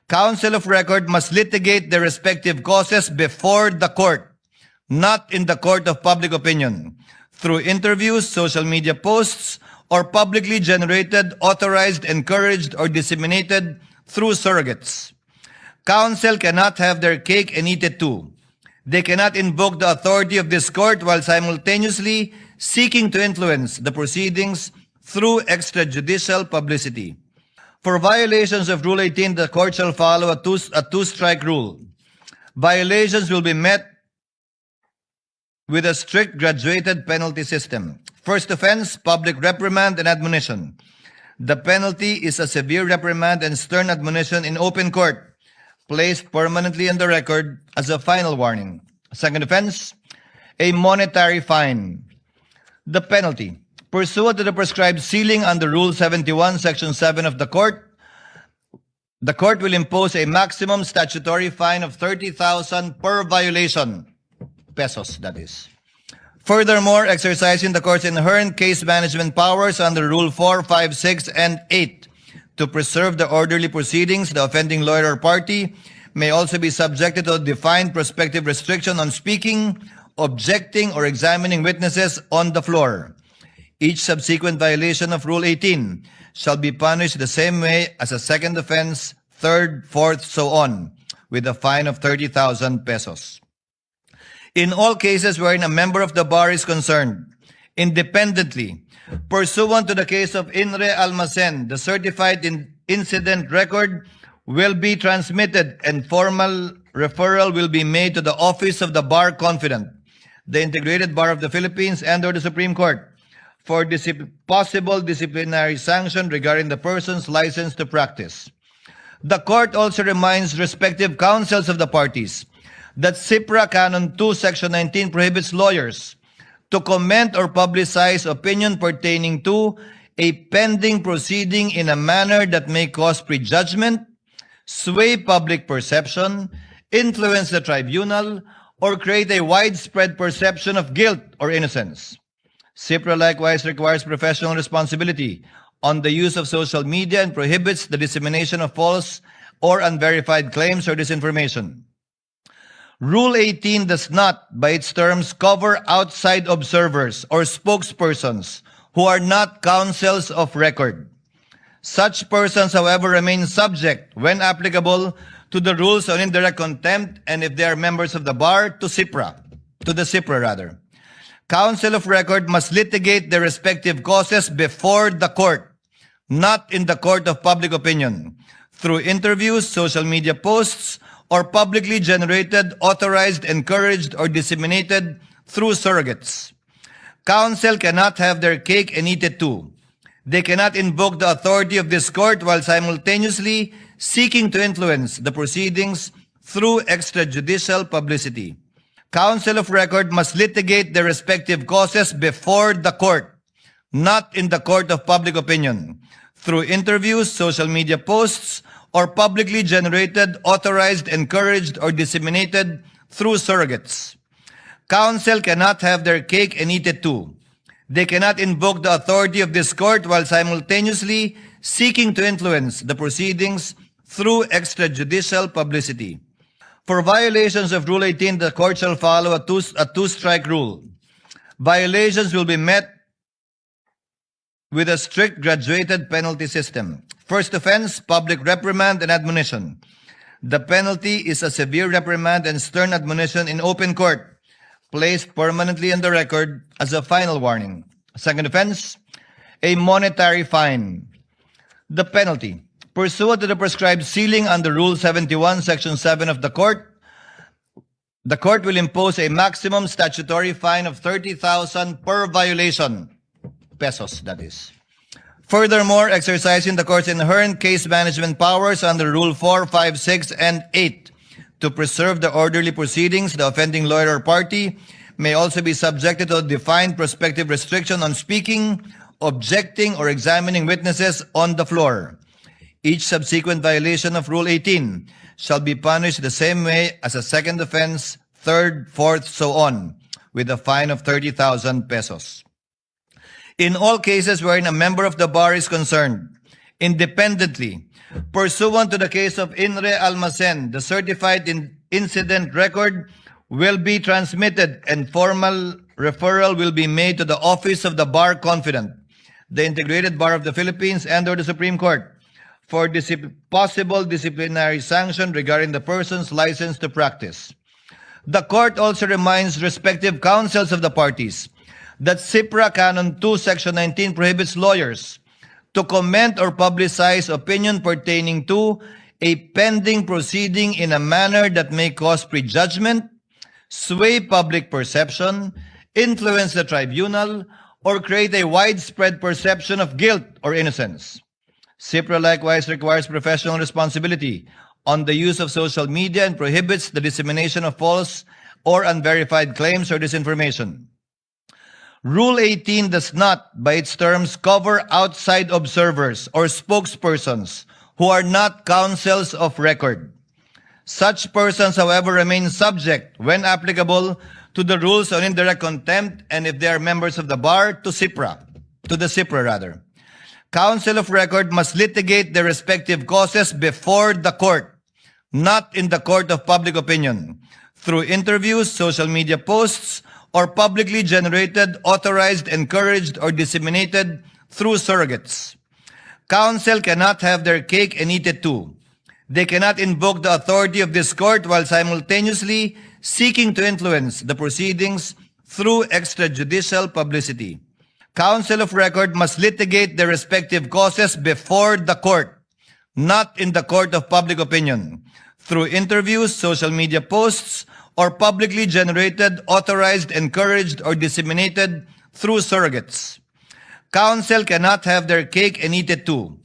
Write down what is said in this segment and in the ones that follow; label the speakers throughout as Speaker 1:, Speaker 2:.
Speaker 1: Counsel of record must litigate their respective causes before the court, not in the court of public opinion, through interviews, social media posts, or publicly generated, authorized, encouraged, or disseminated through surrogates. Counsel cannot have their cake and eat it too. They cannot invoke the authority of this court while simultaneously seeking to influence the proceedings through extrajudicial publicity. For violations of Rule 18, the court shall follow a two-strike rule. Violations will be met with a strict graduated penalty system. First offense, public reprimand and admonition. The penalty is a severe reprimand and stern admonition in open court, placed permanently on the record as a final warning. Second offense, a monetary fine. The penalty, pursuant to the prescribed ceiling under Rule 71, Section 7 of the court will impose a maximum statutory fine of 30,000 per violation, pesos that is. Furthermore, exercising the court's inherent case management powers under Rule 4, 5, 6, and 8 to preserve the orderly proceedings, the offending lawyer or party may also be subjected to a defined prospective restriction on speaking, objecting, or examining witnesses on the floor. Each subsequent violation of Rule 18 shall be punished the same way as a second offense, third, fourth, so on, with a fine of 30,000 pesos. In all cases wherein a member of the bar is concerned, independently, pursuant to the case of Inre Almacen, the certified incident record will be transmitted and formal referral will be made to the office of the bar confidant, the Integrated Bar of the Philippines, and/or the Supreme Court for possible disciplinary sanction regarding the person's license to practice. The court also reminds respective counsels of the parties that CIPRA Canon 2, Section 19 prohibits lawyers to comment or publicize opinion pertaining to a pending proceeding in a manner that may cause prejudgment, sway public perception, influence the tribunal, or create a widespread perception of guilt or innocence. CIPRA likewise requires professional responsibility on the use of social media and prohibits the dissemination of false or unverified claims or disinformation. Rule 18 does not, by its terms, cover outside observers or spokespersons who are not counsels of record. Such persons, however, remain subject, when applicable, to the rules on indirect contempt, and if they are members of the bar, to the CIPRA. Counsel of record must litigate their respective causes before the court, not in the court of public opinion, through interviews, social media posts, or publicly generated, authorized, encouraged, or disseminated through surrogates. Counsel cannot have their cake and eat it too. They cannot invoke the authority of this court while simultaneously seeking to influence the proceedings through extrajudicial publicity. Counsel of record must litigate their respective causes before the court, not in the court of public opinion, through interviews, social media posts, or publicly generated, authorized, encouraged, or disseminated through surrogates. Counsel cannot have their cake and eat it too. They cannot invoke the authority of this court while simultaneously seeking to influence the proceedings through extrajudicial publicity. For violations of Rule 18, the court shall follow a two-strike rule. Violations will be met with a strict graduated penalty system. First offense, public reprimand and admonition. The penalty is a severe reprimand and stern admonition in open court, placed permanently on the record as a final warning. Second offense, a monetary fine. The penalty, pursuant to the prescribed ceiling under Rule 71, Section 7 of the court will impose a maximum statutory fine of 30,000 per violation, pesos that is. Furthermore, exercising the court's inherent case management powers under Rule 4, 5, 6, and 8 to preserve the orderly proceedings, the offending lawyer or party may also be subjected to a defined prospective restriction on speaking, objecting, or examining witnesses on the floor. Each subsequent violation of Rule 18 shall be punished the same way as a second offense, third, fourth, so on, with a fine of 30,000 pesos. In all cases wherein a member of the bar is concerned, independently, Pursuant to the case of Inre Almacen, the certified incident record will be transmitted and formal referral will be made to the Office of the Bar Confident, the Integrated Bar of the Philippines, and/or the Supreme Court for possible disciplinary sanction regarding the person's license to practice. The court also reminds respective counsels of the parties that CIPRA Canon 2, Section 19 prohibits lawyers to comment or publicize opinion pertaining to a pending proceeding in a manner that may cause prejudgment, sway public perception, influence the tribunal, or create a widespread perception of guilt or innocence. CIPRA likewise requires professional responsibility on the use of social media and prohibits the dissemination of false or unverified claims or disinformation. Rule 18 does not, by its terms, cover outside observers or spokespersons who are not counsels of record. Such persons, however, remain subject, when applicable, to the rules on indirect contempt and, if they are members of the bar, to the CIPRA. Counsel of record must litigate their respective causes before the court, not in the court of public opinion, through interviews, social media posts, or publicly generated, authorized, encouraged, or disseminated through surrogates. Counsel cannot have their cake and eat it too. They cannot invoke the authority of this court while simultaneously seeking to influence the proceedings through extrajudicial publicity. Counsel of record must litigate their respective causes before the court, not in the court of public opinion, through interviews, social media posts, or publicly generated, authorized, encouraged, or disseminated through surrogates. Counsel cannot have their cake and eat it too.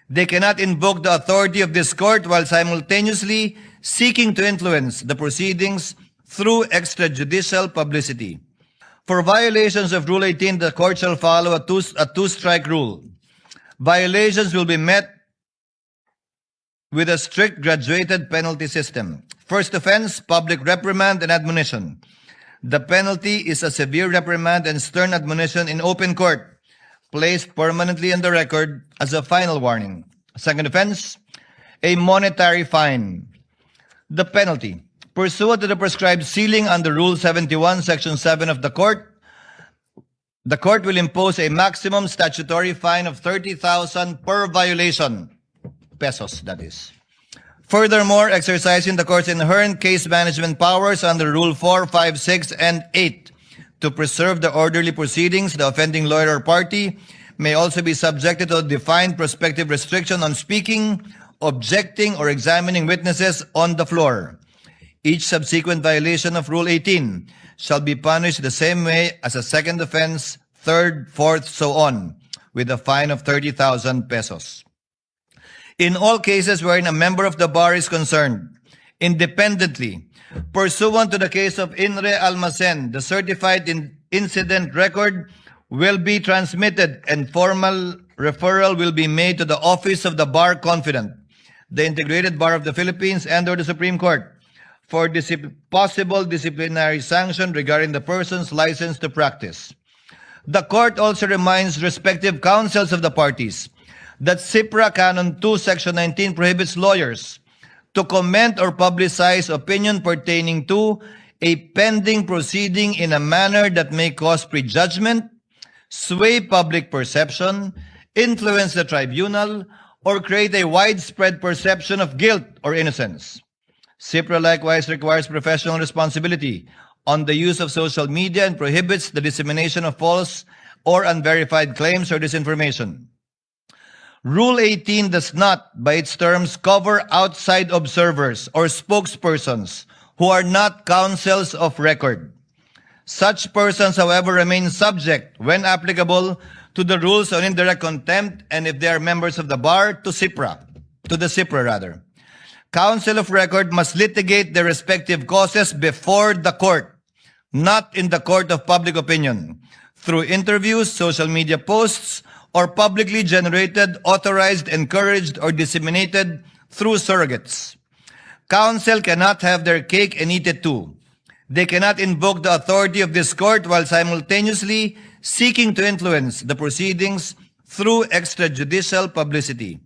Speaker 1: They cannot invoke the authority of this court while simultaneously seeking to influence the proceedings through extrajudicial publicity. For violations of Rule 18, the court shall follow a two-strike rule. Violations will be met with a strict graduated penalty system. First offense, public reprimand and admonition. The penalty is a severe reprimand and stern admonition in open court, placed permanently on the record as a final warning. Second offense, a monetary fine. The penalty, pursuant to the prescribed ceiling under Rule 71, Section 7 of the court will impose a maximum statutory fine of 30,000 per violation, pesos that is. Furthermore, exercising the court's inherent case management powers under Rule 4, 5, 6, and 8 to preserve the orderly proceedings, the offending lawyer or party may also be subjected to a defined prospective restriction on speaking, objecting, or examining witnesses on the floor. Each subsequent violation of Rule 18 shall be punished the same way as a second offense, third, fourth, so on, with a fine of 30,000 pesos. In all cases wherein a member of the bar is concerned, independently, pursuant to the case of Inre Almacen, the certified incident record will be transmitted and formal referral will be made to the Office of the Bar Confident, the Integrated Bar of the Philippines, and/or the Supreme Court for possible disciplinary sanction regarding the person's license to practice. The court also reminds respective counsels of the parties that CIPRA Canon 2, Section 19 prohibits lawyers to comment or publicize opinion pertaining to a pending proceeding in a manner that may cause prejudgment, sway public perception, influence the tribunal, or create a widespread perception of guilt or innocence. CIPRA likewise requires professional responsibility on the use of social media and prohibits the dissemination of false or unverified claims or disinformation. Rule 18 does not, by its terms, cover outside observers or spokespersons who are not counsels of record. Such persons, however, remain subject, when applicable, to the rules on indirect contempt and, if they are members of the bar, to the CIPRA. Counsel of record must litigate their respective causes before the court, not in the court of public opinion, through interviews, social media posts, or publicly generated, authorized, encouraged, or disseminated through surrogates. Counsel cannot have their cake and eat it too. They cannot invoke the authority of this court while simultaneously seeking to influence the proceedings through extrajudicial publicity.